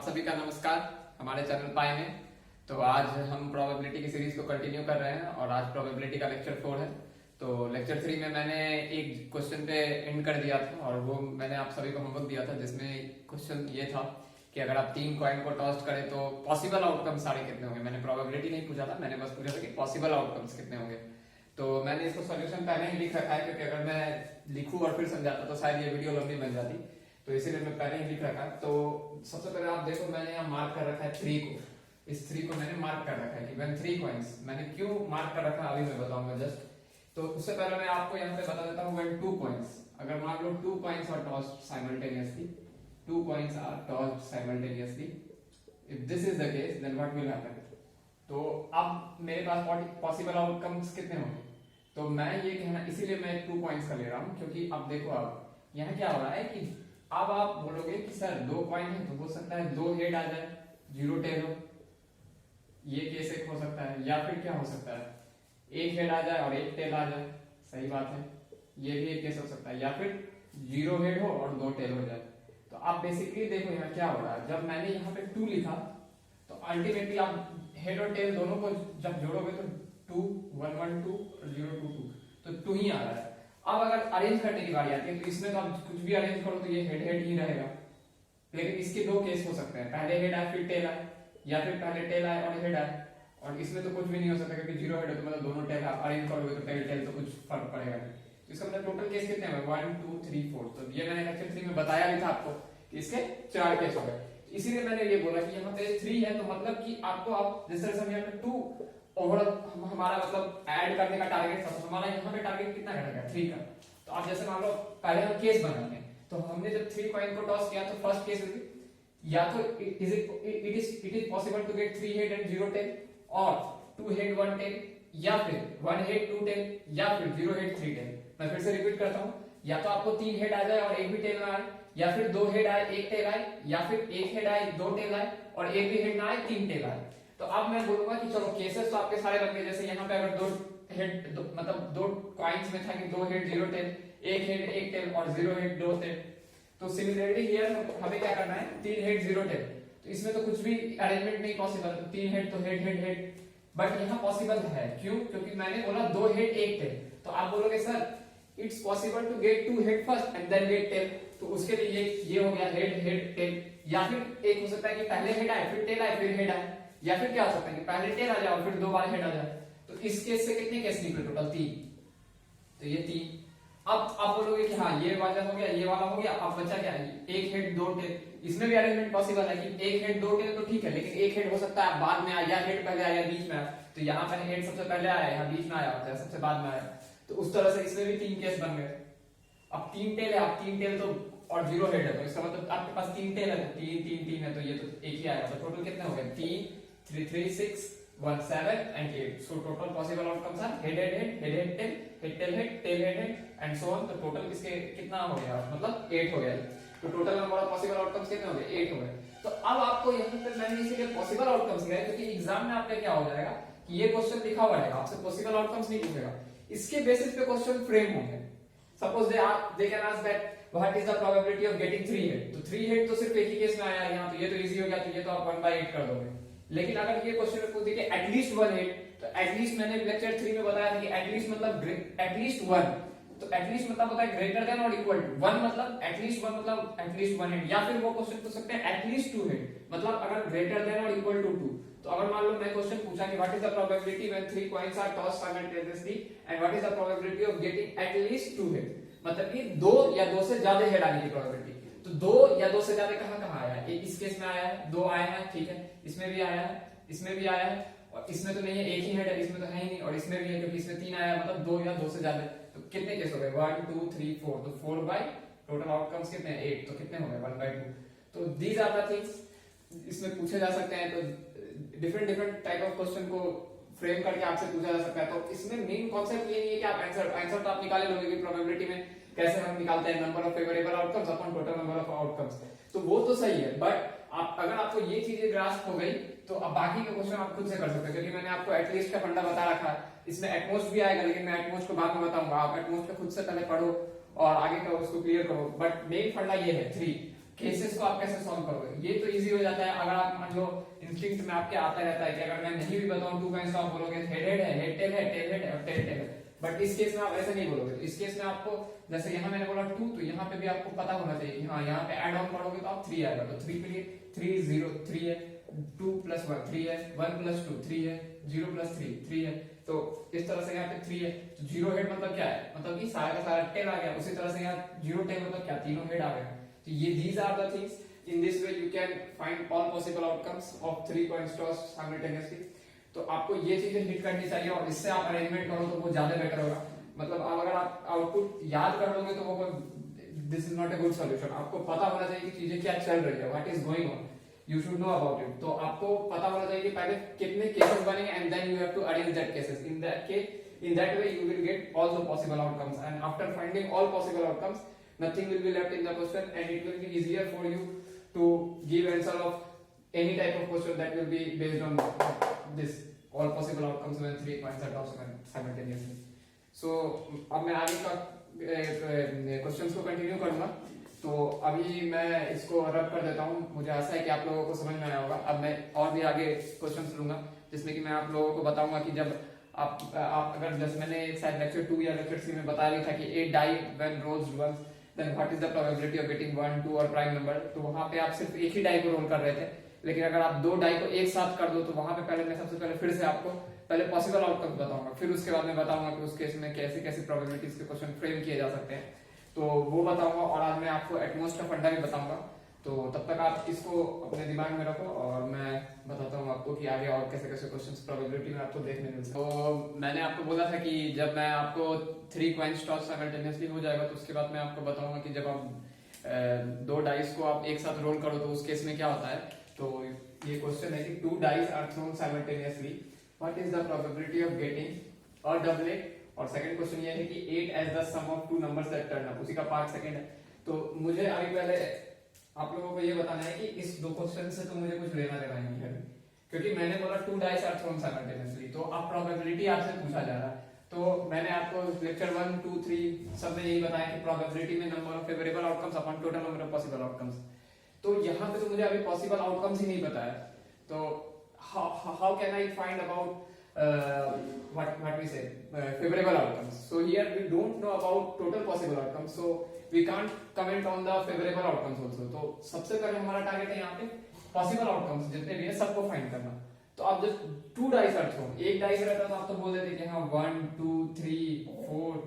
आप सभी का नमस्कार हमारे चैनल पाए में। तो आज हम प्रोबेबिलिटी की सीरीज को कंटिन्यू कर रहे हैं और आज प्रोबेबिलिटी का लेक्चर 4 है। तो लेक्चर 3 में मैंने एक क्वेश्चन पे एंड कर दिया था और वो मैंने आप सभी को होमवर्क दिया था, जिसमें क्वेश्चन ये था कि अगर आप 3 कॉइन को टॉस्ट करें तो पॉसिबल आउटकम सारे कितने होंगे। मैंने प्रोबेबिलिटी नहीं पूछा था, मैंने बस पूछा था कि पॉसिबल आउटकम्स कितने होंगे। तो मैंने इसको सोल्यूशन पहले ही लिख रखा है, क्योंकि अगर मैं लिखूं और फिर समझाता तो शायद ये वीडियो लंबी बन जाती, तो इसीलिए मैं पहले ही लिख रखा है। तो सबसे पहले आप देखो, मैंने यहाँ मार्क कर रखा है 3 को। इस 3 को मैंने मार्क कर रखा है कि when 3 coins, मैंने क्यों मार्क कर रखा है अभी मैं बताऊंगा जस्ट। तो उससे पहले मैं आपको यहाँ पे बता देता हूँ when 2 coins, अगर मान लो 2 coins are tossed simultaneously, 2 coins are tossed simultaneously, if this is the case then what will happen। तो अब मेरे पास पॉसिबल आउटकम्स कितने होंगे, तो मैं ये कहना, इसीलिए मैं 2 coins का ले रहा हूँ, क्योंकि अब देखो अब यहाँ क्या हो रहा है कि अब आप बोलोगे कि सर 2 कॉइन है तो हो सकता है 2 हेड आ जाए 0 टेल हो, ये केस एक हो सकता है, या फिर क्या हो सकता है 1 हेड आ जाए और 1 टेल आ जाए, सही बात है, ये भी एक केस हो सकता है, या फिर 0 हेड हो और 2 टेल हो जाए। तो आप बेसिकली देखो यहाँ क्या हो रहा है, जब मैंने यहाँ पे 2 लिखा तो अल्टीमेटली आप हेड और टेल दोनों को जब जोड़ोगे तो 2 1 1 2 और 0 2 2, तो 2 ही आ रहा है। अब अगर अरेंज करने की बारी आती है तो इसमें तो आप कुछ भी अरेंज करो तो ये हेड हेड ही रहेगा, लेकिन इसके 2 केस हो सकते हैं, पहले हेड आए फिर टेल आए, या फिर पहले टेल आए और हेड आए। और इसमें तो कुछ भी नहीं हो सकता, क्योंकि 0 हेड है तो मतलब दोनों टेल आप अरेंज करोगे तो टेल टेल तो कुछ फर्क पड़ेगा नहीं। तो इसका मतलब टोटल केस कितने हैं 1 2 3 4। तो ये मैंने लेक्चर 3 में बताया भी था आपको कि इसके 4 केस हो गए, इसीलिए मैंने ये बोला कि यहाँ पे 3 है तो मतलब कि आपको आप जिस तरह से हम यहाँ पे 2 ओवरऑल हमारा मतलब ऐड करने का टारगेट था, तो हमारा यहाँ पे टारगेट कितना रहेगा 3 का। तो आप जैसे मान लो पहले हम केस बनाएंगे, तो हमने जब 3 कॉइन को टॉस किया तो फर्स्ट केस या तो it is possible to get 3 head and 0 tail, और 2 हेड 1 टेल, या फिर 1 हेड 2 टेल, या फिर 0 हेड 3 टेल। मैं फिर से रिपीट करता हूँ, या तो आपको 3 हेड आ जाए और एक भी टेल ना आए, या फिर 2 हेड आए 1 टेल आए, या फिर 1 हेड आए 2 टेल आए और एक भी हेड ना आए 3 टेल आए। तो अब मैं बोलूंगा कि चलो केसेस तो आपके सारे बन गए, जैसे यहाँ पे अगर 2 हेड मतलब 2 कॉइन्स में था कि 2 हेड 0 टेल, 1 हेड 1 टेल और 0 हेड 2 टेल। तो सिमिलरली हियर हमें क्या करना है 3 हेड 0 टेल, तो इसमें तो कुछ भी अरेंजमेंट नहीं पॉसिबल, तो 3 हेड तो हेड हेड हेड, बट यहाँ पॉसिबल है क्यों, क्योंकि मैंने बोला 2 हेड 1 टेल। तो आप बोलोगे sir it's possible to get 2 head first and then get tail, तो उसके लिए ये हो गया हेड हेड टेल। या फिर एक हो सकता है कि पहले हेड आए फिर टेल आए फिर हेड आए, या फिर क्या हो सकता है कि पहले टेल आ जाए और फिर 2 बार हेड आ जाए। तो इस केस से कितने केस निकले टोटल 3, तो ये 3। अब आप बोलोगे कि हाँ ये वाला हो गया ये वाला हो गया, अब बचा क्या 1 हेड 2 टेल, इसमें भी अरेंजमेंट पॉसिबल है कि 1 हेड 2 टेल तो ठीक है, लेकिन 1 हेड हो सकता है बाद में आया, या हेड पहले आया बीच में आया, तो यहाँ पे हेड सबसे पहले आया यहाँ बीच में आया होता है सबसे बाद में आया, तो उस तरह से इसमें भी 3 केस बन गए। अब 3 टेल है, अब 3 टेल तो और 0 हेड है, तो इसका मतलब आपके पास 3 टेल है, तो 3 3 3 है, तो ये तो एक ही आएगा। तो टोटल कितने हो गए 3 3 3 6 1 7 and 8। So total possible outcomes are head head head head head tail head tail head tail head head and so on। तो टोटल इसके कितना हो गया मतलब 8 हो गया। तो total number of possible outcomes कितने हो गए 8 हो गए। तो अब आपको यहाँ पे मैंने इसीलिए पॉसिबल आउटकम्स लिया है, क्योंकि एग्जाम में आपका क्या हो जाएगा कि ये क्वेश्चन लिखा हुआ रहेगा, आपसे पॉसिबल आउटकम्स नहीं पूछेगा, इसके बेसिस पे क्वेश्चन फ्रेम होंगे। Suppose they can ask that what is the probability of getting 3 head, तो 3 हेड तो सिर्फ एक ही केस में आया है यहाँ, तो ये तो इजी हो गया, तो ये तो आप 1/8 कर दोगे। लेकिन अगर ये क्वेश्चन पूछ दिए एटलीस्ट 1 हेड, तो एटलीस्ट मैंने लेक्चर 3 में बताया था कि एटलीस्ट मतलब एटलीस्ट 1, तो एटलीस्ट मतलब होता है ग्रेटर देन और इक्वल टू 1, मतलब एटलीस्ट 1 मतलब एटलीस्ट 1 हेड, या फिर वो क्वेश्चन पूछ सकते हैं एटलीस्ट 2 हेड, मतलब अगर ग्रेटर देन और इक्वल टू 2। तो अगर मान लो मैं क्वेश्चन पूछा कि what is the probability when 3 coins are tossed simultaneously and what is the probability of getting at least 2 head, मतलब कि 2 या 2 से ज्यादा हेड आने की प्रोबेबिलिटी। तो 2 या 2 से ज्यादा कहां आया है, इस केस में आया है 2 आया है, ठीक है, इसमें भी आया है, इसमें भी आया है, और इसमें तो नहीं है, एक ही हेड है, इसमें तो है ही नहीं, और इसमें भी है क्योंकि इसमें 3 आया है, मतलब 2 या 2 से ज्यादा। तो कितने केस हो गए 1 2 3 4, तो 4 बाय टोटल आउटकम्स कितने हैं 8, तो कितने हो गए 1/2। तो दीज आर द थिंग्स इसमें पूछे जा सकते हैं। तो डिफरेंट टाइप ऑफ क्वेश्चन को फ्रेम करके आपसे पूछा जा सकता है। तो इसमें मेन कॉन्सेप्ट ये नहीं है कि आप आंसर तो आप निकाले लोगे कि प्रोबेबिलिटी में कैसे हम निकालते हैं number of favourable outcomes upon total number of outcomes, तो वो तो सही है, बट आप अगर आपको ये चीजें ग्रास्प हो गई तो अब बाकी के क्वेश्चन आप खुद से कर सकते हैं, क्योंकि मैंने आपको एटलीस्ट का फंडा बता रखा है। इसमें एटमोस्ट भी आएगा, लेकिन मैं एटमोस्ट को बाद में बताऊंगा, आप एटमोस्ट को खुद से पहले पढ़ो और आगे का उसको क्लियर करो। बट मेन फंडा ये है 3, केसेस को आप कैसे सॉल्व करोगे, ये तो इजी हो जाता है अगर आप मान लो इंस्टिंक्ट में आपके आता रहता है कि अगर मैं नहीं भी बताऊं 2 कॉइंस तो आप बोलोगे हेड हेड है, हेड टेल है, टेल हेड है और टेल टेल है। बट इस केस में आप ऐसे नहीं बोलोगे। इस केस में आपको जैसे यहाँ मैंने बोला 2, तो यहाँ पे भी आपको पता होना चाहिए कि हाँ यहाँ पे ऐड ऑन करोगे तो आप 3 आएगा, तो 3 के लिए 3 0 3 है, 2 + 1 3 है, 1 + 2 3 है, 0 + 3 3 है। तो इस तरह से यहाँ पे 3 है, तो 0 हेड मतलब क्या है, मतलब कि सारा का सारा टेल आ गया। उसी तरह से यहाँ 0 टेल मतलब क्या, तीनों हेड आ गए। तो ये these are the things. In this way you can find all possible outcomes of 3 coins tossed simultaneously. तो आपको ये चीजें हिट करनी चाहिए और इससे आप अरेंजमेंट करो तो वो ज्यादा बेटर होगा। मतलब अगर आप आउटपुट याद कर लोगे तो वो this is not a good solution. आपको पता होना चाहिए कि चीजें क्या चल रही है, what is going on, you should know about it. तो आपको पता होना चाहिए कि पहले कितने केसेस बनेंगे and then you have to arrange that cases. In that way you will get all the possible outcomes, and after finding all possible outcomes nothing will be left in the question and it will be easier for you to give answer of any type of question that will be based on this all possible outcomes when 3 points are tossed simultaneously. So अब मैं आगे का questions को continue करूंगा। तो अभी मैं इसको रब कर देता हूँ। मुझे आशा है कि आप लोगों को समझ में आया होगा। अब मैं और भी आगे क्वेश्चंस लूंगा जिसमें कि मैं आप लोगों को बताऊंगा कि जब आप अगर जैसे मैंने शायद लेक्चर 2 या लेक्चर 3 में बताया भी था कि 8 die when rolls once then what is the probability of getting 1 2 और प्राइम नंबर। तो वहां पे आप सिर्फ एक ही डाई को रोल कर रहे थे, लेकिन अगर आप 2 डाई को एक साथ कर दो तो वहां पे पहले मैं सबसे पहले फिर से आपको पहले पॉसिबल आउटकम बताऊंगा, फिर उसके बाद मैं बताऊंगा कि उस केस में कैसे कैसे प्रोबेबिलिटीज के क्वेश्चन फ्रेम किए जा सकते हैं। तो वो बताऊंगा और आज मैं आपको एटमोस्ट का फंडा भी बताऊंगा। तो तब तक आप इसको अपने दिमाग में रखो और मैं बताता हूँ आपको कि आगे और कैसे कैसे क्वेश्चंस प्रोबेबिलिटी में आपको देखने मिलते हैं। तो मैंने आपको बोला था कि जब मैं आपको 3 कॉइंस टॉस साइमल्टेनियसली हो जाएगा तो उसके बाद मैं आपको बताऊंगा कि जब आप 2 डाइस को आप एक साथ रोल करो तो उस केस में क्या होता है। तो ये क्वेश्चन है कि 2 dice are thrown simultaneously, what is the probability of getting a doublet. और सेकंड क्वेश्चन ये है कि 8 as the sum of 2 numbers that turn up, उसी का पार्ट सेकंड है। तो मुझे अभी पहले आप लोगों को ये बताना है कि इस 2 क्वेश्चन से तो मुझे कुछ लेना देना नहीं है, क्योंकि मैंने बोला 2 डाइस आर थ्रोन साइमल्टेनियसली, तो अब प्रोबेबिलिटी आपसे पूछा जा रहा है। तो मैंने आपको लेक्चर 1 2 3 सब में यही बताया कि प्रोबेबिलिटी में number of favourable outcomes upon total number of possible outcomes. तो यहाँ पे तो मुझे अभी पॉसिबल आउटकम्स ही नहीं बताया। तो how can I find about what we say favorable outcomes. So here we don't know about total possible outcomes, so we can't comment on the favorable outcomes also. तो सबसे पहले हमारा टारगेट है यहाँ पे possible outcomes जितने भी है सबको फाइंड करना। तो अब जब 2 डाइस आर थ्रोन, एक डाइस रहता तो आप तो बोल देते कि हाँ 1 2 3 4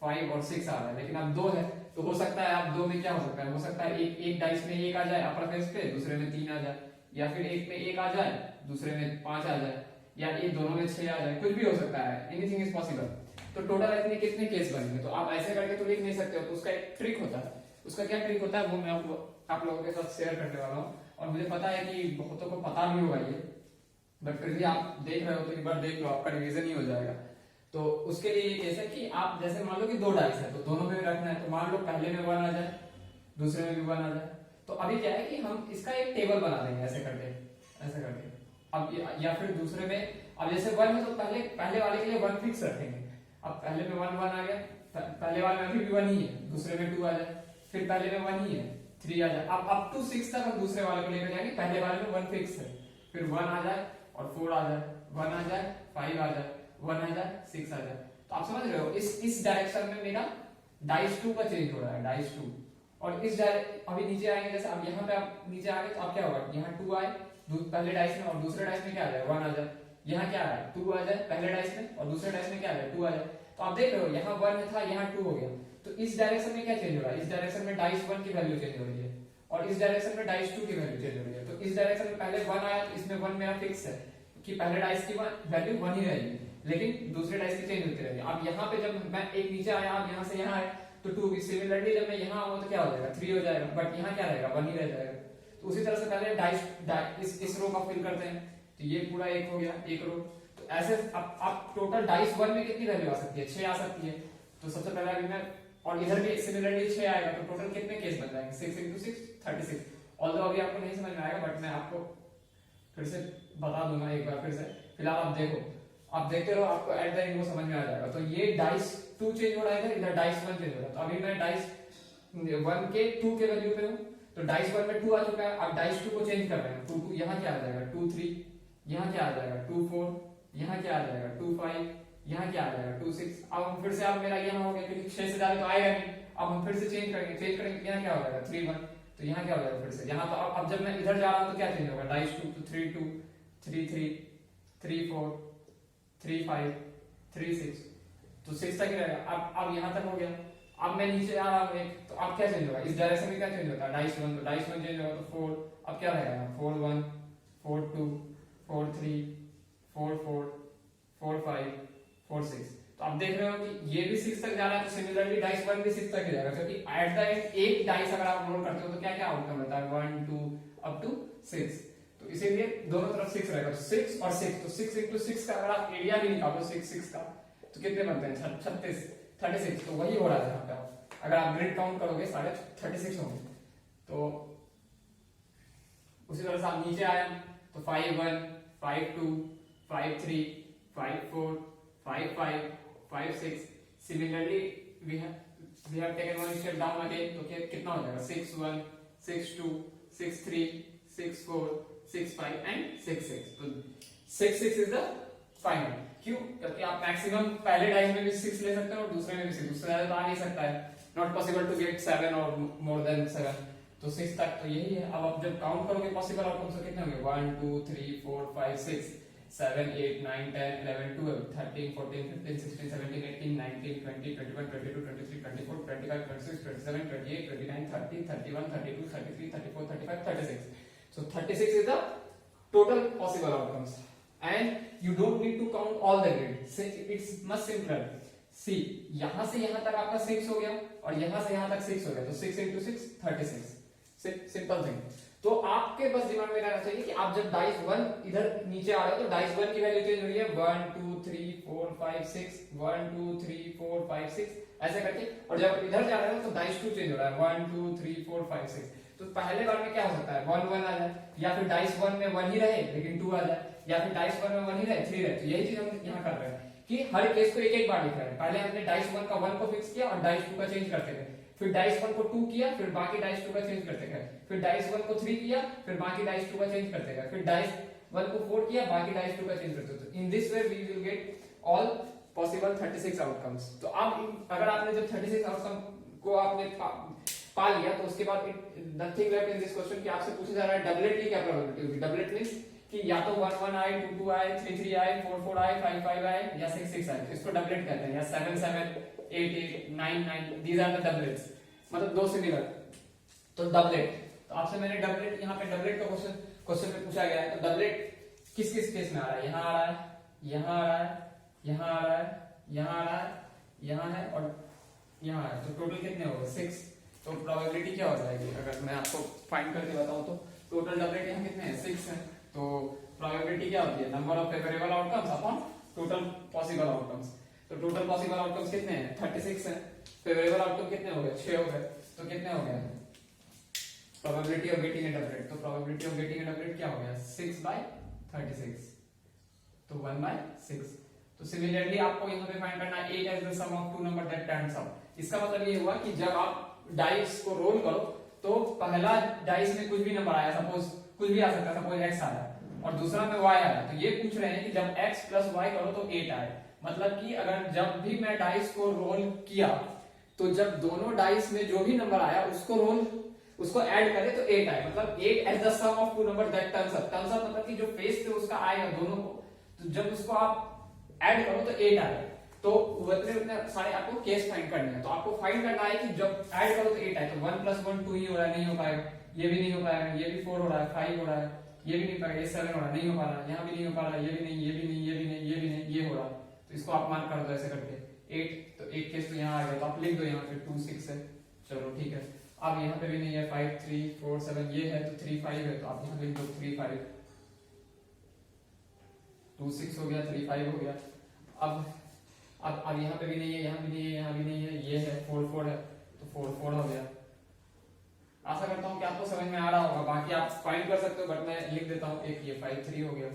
5 और 6 आ रहा है, लेकिन अब 2 है तो हो सकता है आप 2 में क्या हो सकता है, हो सकता है एक डाइस में 1 आ जाए अपर फेस पे, दूसरे में 3 आ जाए, या फिर एक में 1 आ जाए दूसरे में 5 आ जाए, या ये दोनों में 6 आ जाए, कुछ भी हो सकता है, एनीथिंग इज पॉसिबल। तो टोटल इतने कितने केस बनेंगे, तो आप ऐसे करके तो लिख नहीं सकते हो। तो उसका एक ट्रिक होता है, उसका क्या ट्रिक होता है वो मैं आप लोगों के साथ शेयर करने वाला हूँ। और मुझे पता है कि बहुतों को पता भी होगा ये, बट फिर भी आप देख रहे हो तो एक बार देख लो, आपका रिवीजन ही हो जाएगा। तो उसके लिए ये केस है कि आप जैसे मान लो कि 2 डाइस है तो दोनों में रखना है। तो मान लो पहले में 1 आ जाए, दूसरे में भी 1 आ जाए। तो अभी क्या है कि हम इसका एक टेबल बना देंगे ऐसे करके। अब या फिर दूसरे में अब जैसे 1 है तो पहले वाले के लिए 1 फिक्स रखेंगे। अब पहले में 1 1 आ गया, पहले वाले में अभी भी 1 ही है, दूसरे में 2 आ जाए, फिर पहले में 1 ही है 3 आ जाए। अब अप टू 6 तक हम दूसरे वाले को लेकर जाएंगे, पहले वाले में 1 फिक्स है, फिर 1 आ जाए और 4 आ जाए, 1 आ जाए 5 आ जाए, 1 आ जाए 6 आ जाए। तो आप समझ रहे हो इस डायरेक्शन में मेरा डाइस 2 का चेंज हो रहा है, डाइस 2। और इस अभी नीचे आएंगे, जैसे अब यहाँ पे आप नीचे आ गए तो अब क्या होगा, यहाँ 2 आए पहले डाइस में और दूसरे डाइस में क्या आ जाए 1 आ जाए, यहाँ क्या है 2 आ जाए पहले डाइस में और दूसरे डाइस में क्या आ जाए 2 आ जाए। तो आप देख रहे हो यहाँ 1 था यहाँ 2 हो गया। तो इस डायरेक्शन में क्या चेंज हो रहा है, इस डायरेक्शन में डाइस 1 की वैल्यू चेंज हो रही है और इस डायरेक्शन में डाइस 2 की वैल्यू चेंज हो रही है। तो इस डायरेक्शन में पहले 1 आया तो इसमें 1 मेरा फिक्स है कि पहले डाइस की वैल्यू 1 ही रहेगी, लेकिन दूसरे डाइस की चेंज होती रहेगी। अब यहाँ पे जब मैं एक नीचे आया, अब यहाँ से यहाँ आया तो 2, सिमिलरली जब मैं यहाँ आऊँ तो क्या हो जाएगा 3 हो जाएगा, बट यहाँ क्या रहेगा 1 ही रह जाएगा। तो उसी तरह से पहले डाइस इस रो का फिल करते हैं, तो ये पूरा एक हो गया एक रो। तो ऐसे अब टोटल डाइस 1 में कितनी वैल्यू आ सकती है 6 आ सकती है। तो सबसे पहले अभी मैं और इधर भी सिमिलरली 6 आएगा, तो टोटल कितने केस बन जाएंगे 6 × 6 36। ऑल्दो अभी आपको नहीं समझ में आएगा बट मैं आपको फिर से बता दूंगा एक बार फिर से। फिलहाल आप देखो, आप देखते रहो, आपको एट द एंड वो समझ में आ जाएगा। तो ये डाइस 2 चेंज हो रहा है, इधर डाइस 1 चेंज हो रहा है। तो अभी मैं डाइस 1 के 2 के वैल्यू पे हूँ, तो डाइस 1 में 2 आ चुका है, अब डाइस 2 को चेंज कर रहे हैं, 2 2 यहाँ क्या आ जाएगा 2 3, यहाँ क्या आ जाएगा 2 4, यहाँ क्या आ जाएगा 2 5, यहाँ क्या आ जाएगा 2 6। अब हम फिर से, अब मेरा यहाँ हो गया क्योंकि 6 से ज्यादा तो आएगा नहीं, अब हम फिर से चेंज करेंगे यहाँ क्या हो जाएगा 3 1, तो यहाँ क्या हो जाएगा फिर से यहाँ। तो अब जब मैं इधर जा रहा हूँ तो क्या चेंज होगा, डाइस 2 तो 3 2 3 3 3 4 3 5 3 6, तो 6 तक ही रहेगा। अब यहाँ तक हो गया, अब मैं नीचे आ रहा हूँ एक, तो अब क्या चेंज होगा, इस डायरेक्शन में क्या चेंज होता है डाइस 1, तो डाइस 1 चेंज होगा तो 4, अब क्या रहेगा 4 1 4 2 4 3 4 4 4 5 4 6। तो आप देख रहे हो कि ये भी 6 तक जा रहा है, तो सिमिलरली डाइस 1 भी 6 तक ही जाएगा, क्योंकि एट द एंड एक डाइस अगर आप रोल करते हो तो क्या क्या आउटकम रहता है 1 2 अप टू 6, तो इसीलिए दोनों तरफ 6 रहेगा, 6 और 6, तो 6 into 6 का अगर आप एरिया भी निकालो 6 का, तो कितने बनते हैं 36, तो वही हो रहा है यहाँ पे। अगर आप ग्रिड काउंट करोगे 36 होंगे। तो उसी तरह से आप नीचे आए तो 5 1 5 2 5 3 5 4 5 5 5 6। Similarly we have taken one step down again, तो कितना हो जाएगा 6 1 6 2 6 3 6 4 6 5 and 6 6। तो 6 6 इज द फाइनल। क्यों? क्योंकि आप मैक्सिमम पहले डाइस में भी 6 ले सकते हो और दूसरे में भी 6, उससे ज्यादा तो आ नहीं सकता है, नॉट पॉसिबल टू गेट 7 और मोर देन 7, तो 6 तक तो यही है। अब आप जब काउंट करोगे पॉसिबल आउटकम तो कितने होंगे 1 2 3 4 5 6 7 8 9 10 11 12 13 14 15 16 17 18 19 20 21 22 23 24 25 26 27 28 29 30 31 32 33 34 35 36। So 36 is the total possible outcomes, and you don't need to count all the grid. It's much simpler. See, यहां से यहां तक आपका 6 हो गया और यहां से यहां तक 6 हो गया, तो 6 into 6 36। Simple thing. तो आपके बस दिमाग में रहना चाहिए कि आप जब डाइस 1 इधर नीचे आ रहे हो तो डाइस 1 की वैल्यू चेंज हो रही है 1 2 3 4 5 6 1 2 3 4 5 6 ऐसे करके, और जब इधर जा रहे हो तो डाइस 2 चेंज हो रहा है 1 2 3 4 5 6। तो पहले बार में क्या हो सकता है 1 1 आ जाए, या फिर डाइस 1 में 1 ही रहे लेकिन 2 आ जाए, या फिर डाइस 1 में 1 ही रहे 3 रहे। तो यही चीज हम यहाँ कर रहे हैं कि हर केस को एक एक बार लिख रहे हैं। पहले हमने डाइस 1 का 1 को फिक्स किया और डाइस 2 का चेंज करते गए, फिर डाइस 1 को 2 किया, फिर बाकी डाइस 2 का चेंज करते गए, फिर डाइस 1 को 3 किया, फिर बाकी डाइस 2 का चेंज करते गए, फिर डाइस 1 को 4 किया, बाकी डाइस 2 का चेंज करते गए। In this way we will get all possible 36 outcomes. तो अब अगर आपने जब 36 आउटकम को आपने पा लिया तो उसके बाद nothing left in this question कि आपसे पूछा जा रहा है डबलेट की क्या प्रोबेबिलिटी होगी। डबलेट मींस कि या तो 1 1 आए 2 2 आए 3 3 आए 4 4 आए 5 5 आए या 6 6 आए, इसको डबलेट कहते हैं, या 7 7 8 8 9 9, दीज आर द डबलेट्स, मतलब दो सिमिलर, तो डबलेट। तो आपसे मैंने डबलेट, यहाँ पे डबलेट का क्वेश्चन में पूछा गया है, तो डबलेट किस किस केस में आ रहा है, यहाँ आ रहा है, यहाँ आ रहा है, यहाँ आ रहा है, यहाँ आ रहा है, यहाँ है और यहाँ है, तो टोटल कितने हो गए 6। तो प्रोबेबिलिटी क्या हो जाएगी, अगर मैं आपको फाइंड करके बताऊं तो टोटल डबलेट यहाँ कितने हैं 6 है, तो प्रोबेबिलिटी क्या होती है number of favourable outcomes upon total possible outcomes. तो टोटल पॉसिबल आउटकम्स कितने हैं 36 है, फेवरेबल आउटकम कितने हो गए 6 हो गए, तो कितने हो गए probability of getting a doublet. तो probability of getting a doublet क्या हो गया 6/36, तो 1/6। तो सिमिलरली आपको यहाँ पे फाइंड करना है 8 as the sum of two number that turns up। इसका मतलब ये हुआ कि जब आप डाइस को रोल करो तो पहला डाइस में कुछ भी नंबर आया, सपोज कुछ भी आ सकता है, सपोज x आया और दूसरा में y आया, तो ये पूछ रहे हैं कि जब x plus y करो तो 8 आए, मतलब कि अगर जब भी मैं डाइस को रोल किया तो जब दोनों डाइस में जो भी नंबर आया उसको ऐड करें तो 8 आए, मतलब 8 as the sum of two number that turns up मतलब कि जो फेस थे उसका आएगा दोनों को, तो जब उसको आप ऐड करो तो 8 आए। तो उतने सारे आपको केस फाइंड करने हैं, तो आपको फाइंड करना है कि जब ऐड करो तो 8 आए, तो 1 + 1 2 ही हो रहा है, नहीं हो पाएगा, ये भी नहीं हो पाएगा, ये भी 4 हो रहा है, 5 हो रहा है, ये भी नहीं पाएगा, ये 7 हो रहा है, नहीं हो पा रहा, यहाँ भी नहीं हो पा रहा, ये भी नहीं, ये भी नहीं, ये भी नहीं, ये भी नहीं, ये हो रहा, तो इसको आप मार्क कर दो ऐसे करके 8। तो एक केस तो यहाँ आ गया, तो आप लिख दो यहाँ पे 2 6 है, चलो ठीक है। अब यहाँ पे भी नहीं है 5 3 4 7, ये है तो 3 5 है, तो आप यहाँ लिख दो 3 5, 2 6 हो गया, 3 5 हो गया। अब यहाँ पे भी नहीं है, यहाँ भी नहीं है, यहाँ भी नहीं है, ये है 4 4 है, तो 4 4 हो गया। आशा करता हूँ कि आपको समझ में आ रहा होगा, बाकी आप फाइंड कर सकते हो, बट मैं लिख देता हूँ एक ये 5 3 हो गया,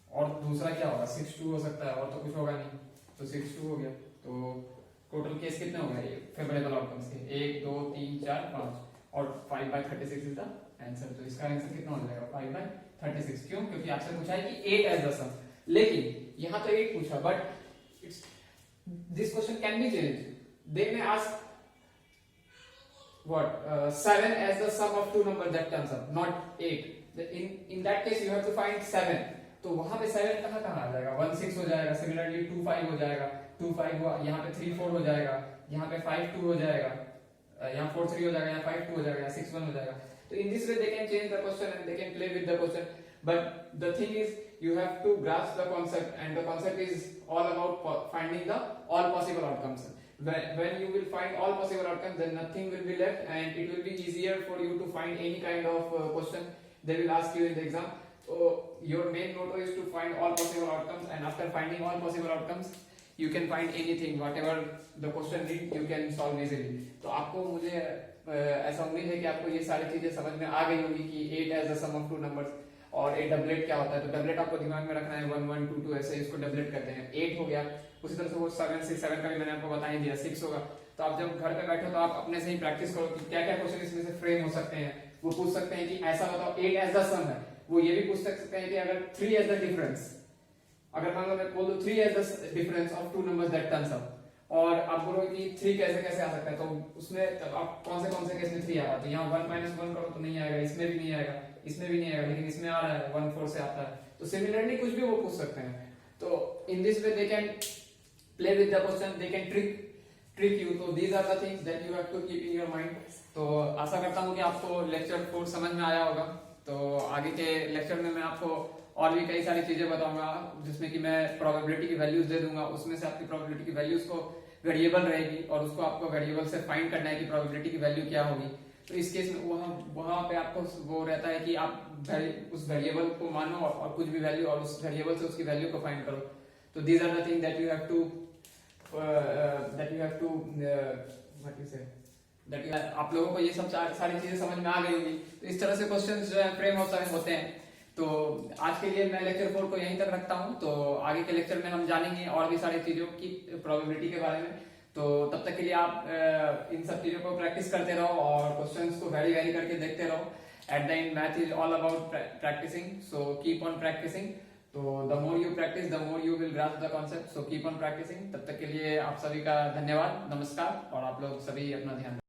और दूसरा क्या होगा 6 2 हो सकता है, और तो कुछ होगा नहीं, तो 6 2 हो गया, तो टोटल केस कितने हो गए फेवरेबल आउटकम्स के? 1 2 3 4 5 और 5/36 इज द आंसर। तो इसका आंसर कितना हो जाएगा? 5/36। क्यों? क्योंकि आपसे पूछा है कि 8 एज द सम, लेकिन यहाँ तो 8 पूछा, but it's this question can be change. They may ask what 7 as the sum of two numbers that turns up, not 8. In that case you have to find 7. तो वहां पे 7 कहाँ कहाँ आ जाएगा? 1 6 हो जाएगा, सिमिलरली 2 5 हो जाएगा, 2 5 हुआ, यहाँ पे 3 4 हो जाएगा, यहाँ पे 5 2 हो जाएगा, यहाँ 4 3 हो जाएगा, यहाँ 5 2 हो जाएगा, यहाँ 6 1 हो जाएगा। तो in this way they can change the question and they can play with the question, but the thing is you have to grasp the concept, and the concept is all about finding the all possible outcomes. When you will find all possible outcomes, then nothing will be left and it will be easier for you to find any kind of question they will ask you in the exam. So your main motto is to find all possible outcomes, and after finding all possible outcomes you can find anything, whatever the question need you can solve easily. तो आपको मुझे ऐसा उम्मीद है कि आपको ये सारी चीजें समझ में आ गई होगी कि 8 as the sum of two numbers और 8 डबलेट क्या होता है। तो डबलेट आपको दिमाग में रखना है, 1 1 2 2 ऐसे इसको डबलेट करते हैं। 8 हो गया, उसी तरह से वो 7 6 7 का भी मैंने आपको बता ही दिया, 6 होगा। तो आप जब घर पे बैठो तो आप अपने से ही प्रैक्टिस करो कि क्या क्या क्वेश्चन इसमें से फ्रेम हो सकते हैं। वो पूछ सकते हैं कि ऐसा बताओ 8 एज द सम है, वो ये भी पूछ सकते हैं कि अगर 3 एज द डिफरेंस, अगर मान लो मैं बोल दूं 3 as the difference of two numbers that turns up, और आप बोलो कि 3 कैसे कैसे आ सकता है, तो उसमें आप कौन से केस में 3 आएगा? तो यहाँ 1 - 1 करो तो नहीं आएगा, इसमें भी नहीं आएगा, इसमें भी नहीं आएगा, लेकिन इसमें आ रहा है 1 4 से आता है। तो सिमिलरली कुछ भी वो पूछ सकते हैं। तो इन this way they can play with the question, they can trick you. So these are the things that you have to keep in your mind. तो आशा करता हूँ कि आपको लेक्चर 4 समझ में आया होगा। तो आगे के लेक्चर में मैं आपको और भी कई सारी चीजें बताऊंगा, जिसमें कि मैं प्रोबेबिलिटी की वैल्यूज दे दूंगा। उसमें से आपकी प्रोबेबिलिटी की वैल्यूज को वेरिएबल रहेगी और उसको आपको वेरिएबल से फाइंड करना है कि प्रोबेबिलिटी की वैल्यू क्या होगी। तो इस केस में वहां पे आपको वो रहता है कि आप उस वेरिएबल को मानो और कुछ भी वैल्यू, और उस वेरिएबल से उसकी वैल्यू को फाइंड करो। तो these are the thing that you have to आप लोगों को ये सब सारी चीजें समझ में आ गई होगी। तो इस तरह से क्वेश्चंस जो है फ्रेम होते हैं। तो आज के लिए मैं लेक्चर 4 को यहीं तक रखता हूं। तो आगे के लेक्चर में हम जानेंगे और भी सारी चीजों की प्रोबेबिलिटी के बारे में। तो तब तक के लिए आप इन सब चीजों को प्रैक्टिस करते रहो और क्वेश्चंस को वेरी करके देखते रहो। At the end math is all about practising, so keep on practising. तो the more you practise the more you will grasp the concept, so keep on practising. तब तक के लिए आप सभी का धन्यवाद, नमस्कार, और आप लोग सभी अपना ध्यान